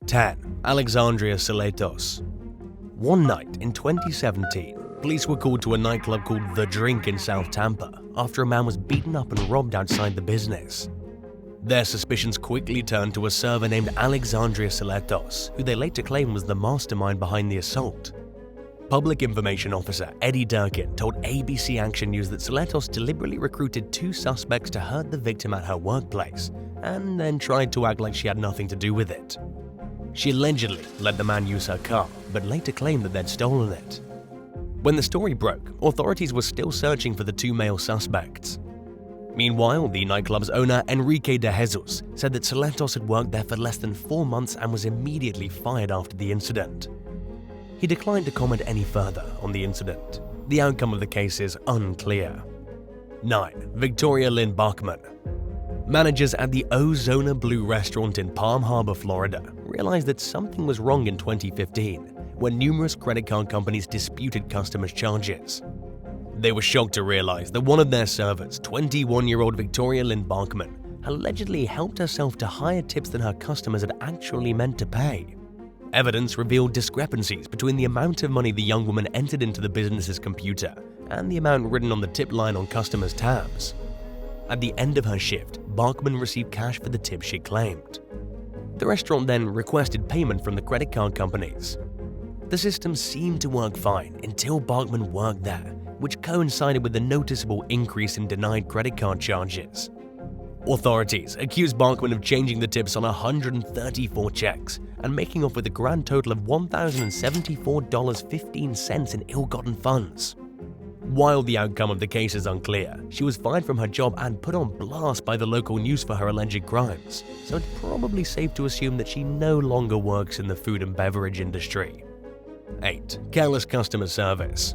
10. Alexandria Celestios. One night in 2017, police were called to a nightclub called The Drink in South Tampa after a man was beaten up and robbed outside the business. Their suspicions quickly turned to a server named Alexandria Celestios, who they later claimed was the mastermind behind the assault. Public Information Officer Eddie Durkin told ABC Action News that Celestios deliberately recruited two suspects to hurt the victim at her workplace and then tried to act like she had nothing to do with it. She allegedly let the man use her car, but later claimed that they'd stolen it. When the story broke, authorities were still searching for the two male suspects. Meanwhile, the nightclub's owner, Enrique de Jesus, said that Celestios had worked there for less than 4 months and was immediately fired after the incident. He declined to comment any further on the incident. The outcome of the case is unclear. 9. Victoria Lynn Bachman. Managers at the Ozona Blue restaurant in Palm Harbor, Florida, realized that something was wrong in 2015 when numerous credit card companies disputed customers' charges. They were shocked to realize that one of their servers, 21-year-old Victoria Lynn Bachman, allegedly helped herself to higher tips than her customers had actually meant to pay. Evidence revealed discrepancies between the amount of money the young woman entered into the business's computer and the amount written on the tip line on customers' tabs. At the end of her shift, Bachman received cash for the tip she claimed. The restaurant then requested payment from the credit card companies. The system seemed to work fine until Bachman worked there, which coincided with a noticeable increase in denied credit card charges. Authorities accused Bachman of changing the tips on 134 checks and making off with a grand total of $1,074.15 in ill-gotten funds. While the outcome of the case is unclear, she was fired from her job and put on blast by the local news for her alleged crimes, so it's probably safe to assume that she no longer works in the food and beverage industry. 8. Careless customer service.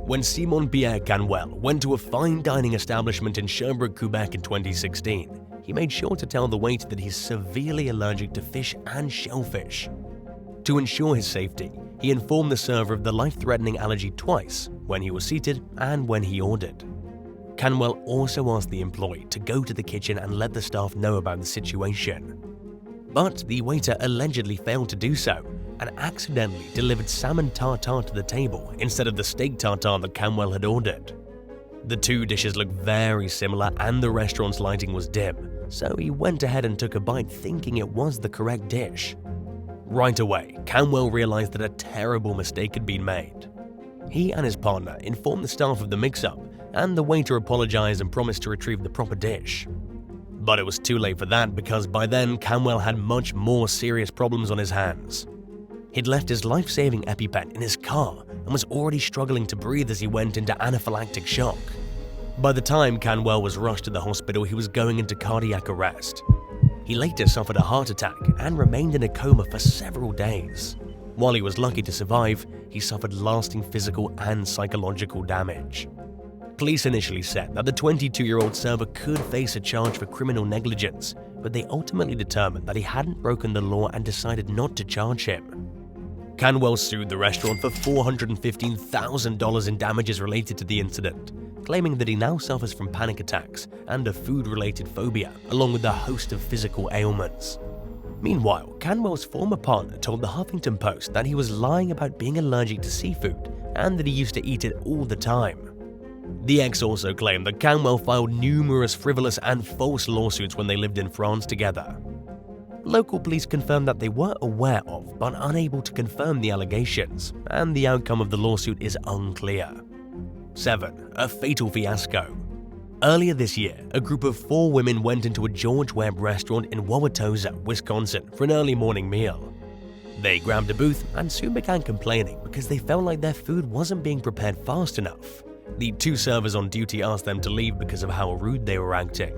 When Simon Pierre Canwell went to a fine dining establishment in Sherbrooke, Quebec in 2016, he made sure to tell the waiter that he's severely allergic to fish and shellfish. To ensure his safety, he informed the server of the life-threatening allergy twice, when he was seated and when he ordered. Canwell also asked the employee to go to the kitchen and let the staff know about the situation. But the waiter allegedly failed to do so and accidentally delivered salmon tartare to the table instead of the steak tartare that Canwell had ordered. The two dishes looked very similar and the restaurant's lighting was dim, so he went ahead and took a bite thinking it was the correct dish. Right away, Canwell realized that a terrible mistake had been made. He and his partner informed the staff of the mix-up, and the waiter apologized and promised to retrieve the proper dish. But it was too late for that because by then Canwell had much more serious problems on his hands. He'd left his life-saving EpiPen in his car and was already struggling to breathe as he went into anaphylactic shock. By the time Canwell was rushed to the hospital, he was going into cardiac arrest. He later suffered a heart attack and remained in a coma for several days. While he was lucky to survive, he suffered lasting physical and psychological damage. Police initially said that the 22-year-old server could face a charge for criminal negligence, but they ultimately determined that he hadn't broken the law and decided not to charge him. Canwell sued the restaurant for $415,000 in damages related to the incident, claiming that he now suffers from panic attacks and a food-related phobia, along with a host of physical ailments. Meanwhile, Canwell's former partner told the Huffington Post that he was lying about being allergic to seafood and that he used to eat it all the time. The ex also claimed that Canwell filed numerous frivolous and false lawsuits when they lived in France together. Local police confirmed that they were aware of but unable to confirm the allegations, and the outcome of the lawsuit is unclear. 7. A fatal fiasco. Earlier this year, a group of 4 women went into a George Webb restaurant in Wauwatosa, Wisconsin for an early morning meal. They grabbed a booth and soon began complaining because they felt like their food wasn't being prepared fast enough. The 2 servers on duty asked them to leave because of how rude they were acting.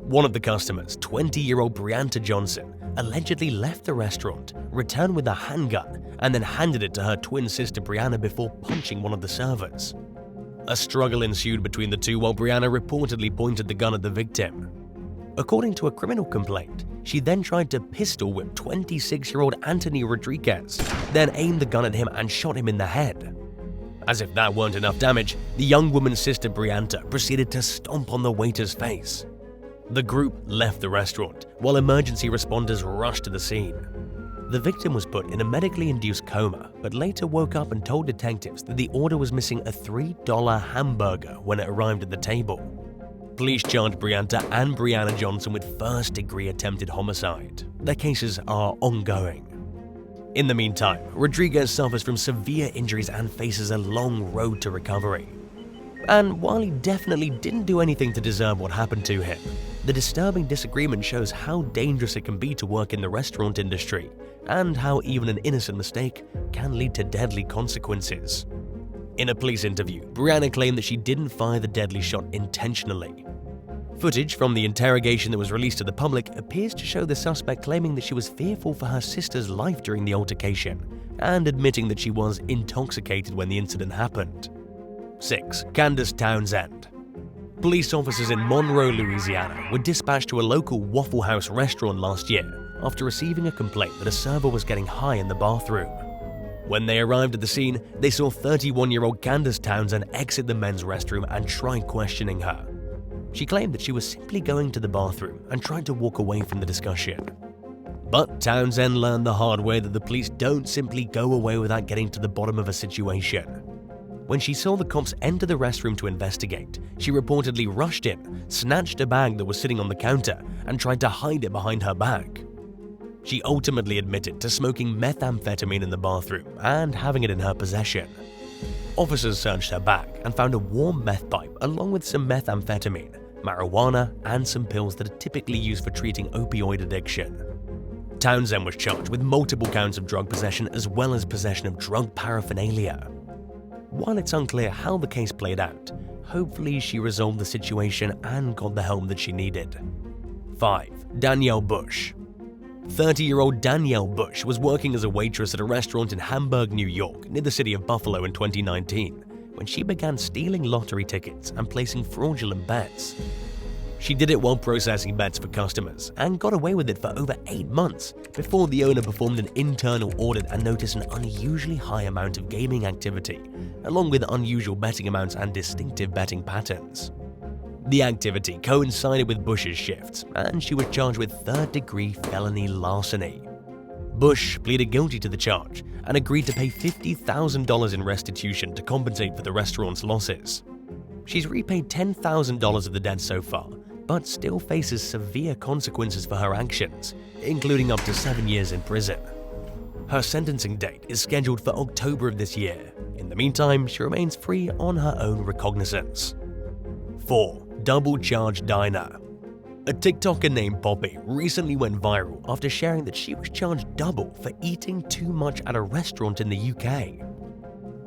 One of the customers, 20-year-old Brianta Johnson, allegedly left the restaurant, returned with a handgun, and then handed it to her twin sister Brianna before punching one of the servers. A struggle ensued between the two while Brianna reportedly pointed the gun at the victim. According to a criminal complaint, she then tried to pistol whip 26-year-old Anthony Rodriguez, then aimed the gun at him and shot him in the head. As if that weren't enough damage, the young woman's sister Brianta proceeded to stomp on the waiter's face. The group left the restaurant while emergency responders rushed to the scene. the victim was put in a medically induced coma, but later woke up and told detectives that the order was missing a $3 hamburger when it arrived at the table. Police charged Brianta and Brianna Johnson with first-degree attempted homicide. Their cases are ongoing. In the meantime, Rodriguez suffers from severe injuries and faces a long road to recovery. And while he definitely didn't do anything to deserve what happened to him, the disturbing disagreement shows how dangerous it can be to work in the restaurant industry, and how even an innocent mistake can lead to deadly consequences. In a police interview, Brianna claimed that she didn't fire the deadly shot intentionally. Footage from the interrogation that was released to the public appears to show the suspect claiming that she was fearful for her sister's life during the altercation, and admitting that she was intoxicated when the incident happened. 6. Candice Townsend. Police officers in Monroe, Louisiana were dispatched to a local Waffle House restaurant last year after receiving a complaint that a server was getting high in the bathroom. When they arrived at the scene, they saw 31-year-old Candice Townsend exit the men's restroom and try questioning her. She claimed that she was simply going to the bathroom and tried to walk away from the discussion. But Townsend learned the hard way that the police don't simply go away without getting to the bottom of a situation. When she saw the cops enter the restroom to investigate, she reportedly rushed in, snatched a bag that was sitting on the counter, and tried to hide it behind her back. She ultimately admitted to smoking methamphetamine in the bathroom and having it in her possession. Officers searched her bag and found a warm meth pipe along with some methamphetamine, marijuana, and some pills that are typically used for treating opioid addiction. Townsend was charged with multiple counts of drug possession as well as possession of drug paraphernalia. While it's unclear how the case played out, hopefully she resolved the situation and got the help that she needed. 5. Danielle Bush. 30-year-old Danielle Bush was working as a waitress at a restaurant in Hamburg, New York, near the city of Buffalo in 2019, when she began stealing lottery tickets and placing fraudulent bets. She did it while processing bets for customers and got away with it for over 8 months before the owner performed an internal audit and noticed an unusually high amount of gaming activity, along with unusual betting amounts and distinctive betting patterns. The activity coincided with Bush's shifts, and she was charged with third-degree felony larceny. Bush pleaded guilty to the charge and agreed to pay $50,000 in restitution to compensate for the restaurant's losses. She's repaid $10,000 of the debt so far, but still faces severe consequences for her actions, including up to 7 years in prison. Her sentencing date is scheduled for October of this year. In the meantime, she remains free on her own recognizance. 4. Double Charge Diner. A TikToker named Poppy recently went viral after sharing that she was charged double for eating too much at a restaurant in the UK.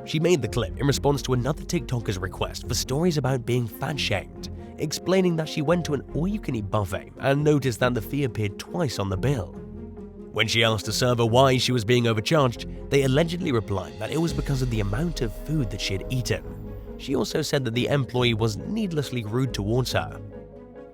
She made the clip in response to another TikToker's request for stories about being fat-shamed, explaining that she went to an all-you-can-eat buffet and noticed that the fee appeared twice on the bill. When she asked the server why she was being overcharged, they allegedly replied that it was because of the amount of food that she had eaten. She also said that the employee was needlessly rude towards her.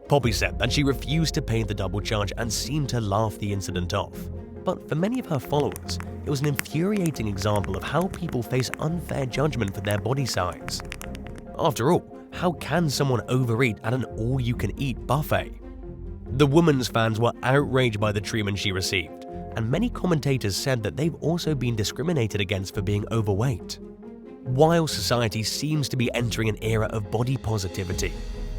Poppy said that she refused to pay the double charge and seemed to laugh the incident off. But for many of her followers, it was an infuriating example of how people face unfair judgment for their body size. After all, how can someone overeat at an all-you-can-eat buffet? The woman's fans were outraged by the treatment she received, and many commentators said that they've also been discriminated against for being overweight. While society seems to be entering an era of body positivity,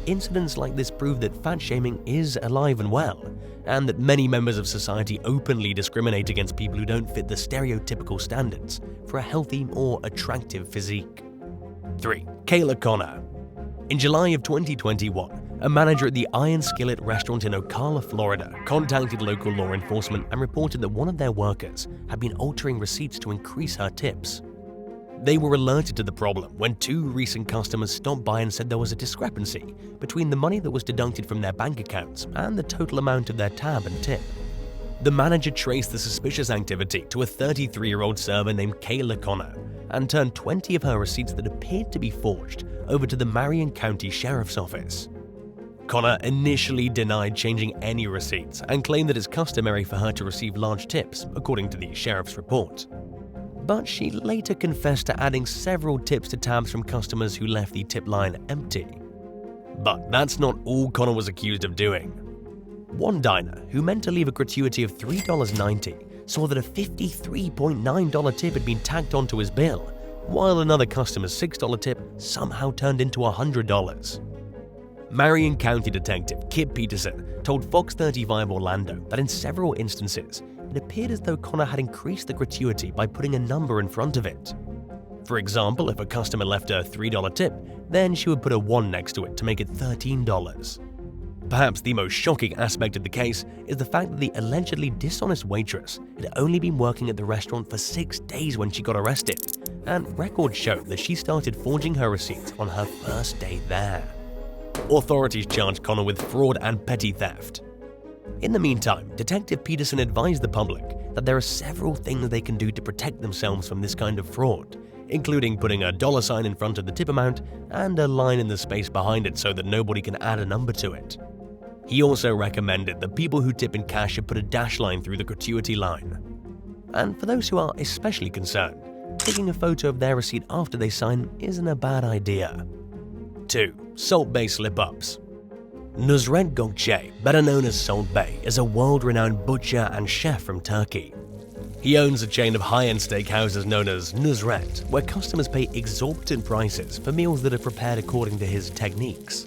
incidents like this prove that fat shaming is alive and well, and that many members of society openly discriminate against people who don't fit the stereotypical standards for a healthy or attractive physique. 3. Kayla Connor. In July of 2021, a manager at the Iron Skillet restaurant in Ocala, Florida, contacted local law enforcement and reported that one of their workers had been altering receipts to increase her tips. They were alerted to the problem when 2 recent customers stopped by and said there was a discrepancy between the money that was deducted from their bank accounts and the total amount of their tab and tip. The manager traced the suspicious activity to a 33-year-old server named Kayla Connor and turned 20 of her receipts that appeared to be forged over to the Marion County Sheriff's Office. Connor initially denied changing any receipts and claimed that it's customary for her to receive large tips, according to the sheriff's report. But she later confessed to adding several tips to tabs from customers who left the tip line empty. But that's not all Connor was accused of doing. One diner, who meant to leave a gratuity of $3.90, saw that a $53.9 tip had been tacked onto his bill, while another customer's $6 tip somehow turned into $100. Marion County Detective Kip Peterson told Fox 35 Orlando that in several instances, it appeared as though Connor had increased the gratuity by putting a number in front of it. For example, if a customer left a $3 tip, then she would put a 1 next to it to make it $13. Perhaps the most shocking aspect of the case is the fact that the allegedly dishonest waitress had only been working at the restaurant for 6 days when she got arrested, and records show that she started forging her receipts on her first day there. Authorities charged Connor with fraud and petty theft. In the meantime, Detective Peterson advised the public that there are several things they can do to protect themselves from this kind of fraud, including putting a $sign in front of the tip amount and a line in the space behind it so that nobody can add a number to it. He also recommended that people who tip in cash should put a dash line through the gratuity line. And for those who are especially concerned, taking a photo of their receipt after they sign isn't a bad idea. 2. Salt Bay Slip-Ups. Nuzred Gökçe, better known as Salt Bay, is a world-renowned butcher and chef from Turkey. He owns a chain of high-end steakhouses known as Nuzred, where customers pay exorbitant prices for meals that are prepared according to his techniques.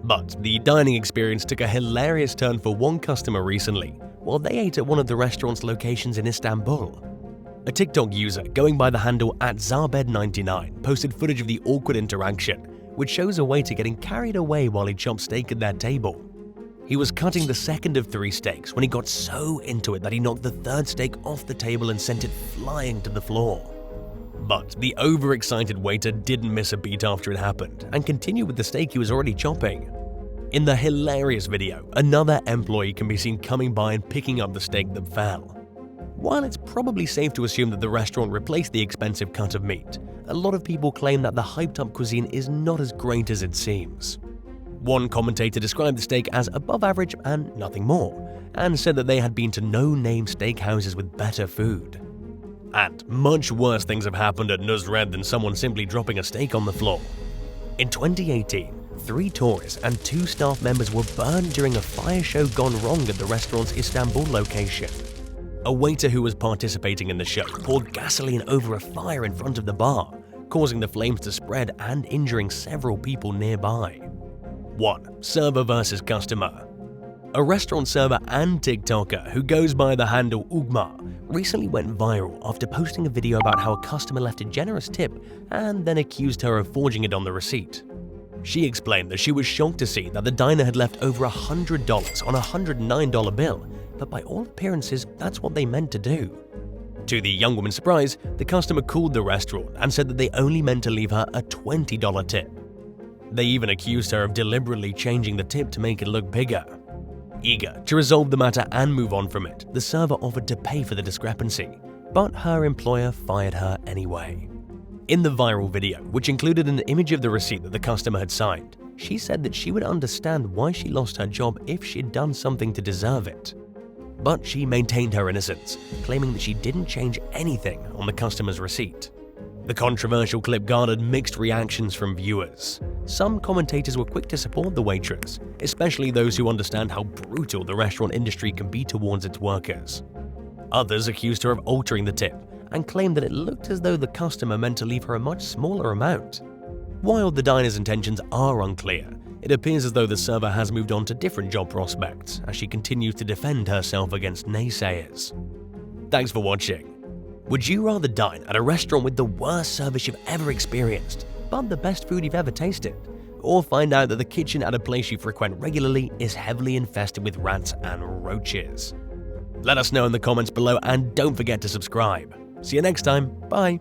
But the dining experience took a hilarious turn for one customer recently, while they ate at one of the restaurant's locations in Istanbul. A TikTok user going by the handle @Zarbed99 posted footage of the awkward interaction, which shows a waiter getting carried away while he chopped steak at their table. He was cutting the second of 3 steaks when he got so into it that he knocked the third steak off the table and sent it flying to the floor. But the overexcited waiter didn't miss a beat after it happened and continued with the steak he was already chopping. In the hilarious video, another employee can be seen coming by and picking up the steak that fell. While it's probably safe to assume that the restaurant replaced the expensive cut of meat, a lot of people claim that the hyped-up cuisine is not as great as it seems. One commentator described the steak as above average and nothing more, and said that they had been to no-name steakhouses with better food. And much worse things have happened at Nuzred than someone simply dropping a steak on the floor. In 2018, 3 tourists and 2 staff members were burned during a fire show gone wrong at the restaurant's Istanbul location. A waiter who was participating in the show poured gasoline over a fire in front of the bar, causing the flames to spread and injuring several people nearby. 1. Server versus customer. A restaurant server and TikToker who goes by the handle Ugma recently went viral after posting a video about how a customer left a generous tip and then accused her of forging it on the receipt. She explained that she was shocked to see that the diner had left over $100 on a $109 bill, but by all appearances, that's what they meant to do. To the young woman's surprise, the customer called the restaurant and said that they only meant to leave her a $20 tip. They even accused her of deliberately changing the tip to make it look bigger. Eager to resolve the matter and move on from it, the server offered to pay for the discrepancy, but her employer fired her anyway. In the viral video, which included an image of the receipt that the customer had signed, she said that she would understand why she lost her job if she'd done something to deserve it. But she maintained her innocence, claiming that she didn't change anything on the customer's receipt. The controversial clip garnered mixed reactions from viewers. Some commentators were quick to support the waitress, especially those who understand how brutal the restaurant industry can be towards its workers. Others accused her of altering the tip and claimed that it looked as though the customer meant to leave her a much smaller amount. While the diner's intentions are unclear, it appears as though the server has moved on to different job prospects as she continues to defend herself against naysayers. Thanks for watching. Would you rather dine at a restaurant with the worst service you've ever experienced, but the best food you've ever tasted? Or find out that the kitchen at a place you frequent regularly is heavily infested with rats and roaches? Let us know in the comments below and don't forget to subscribe. See you next time. Bye.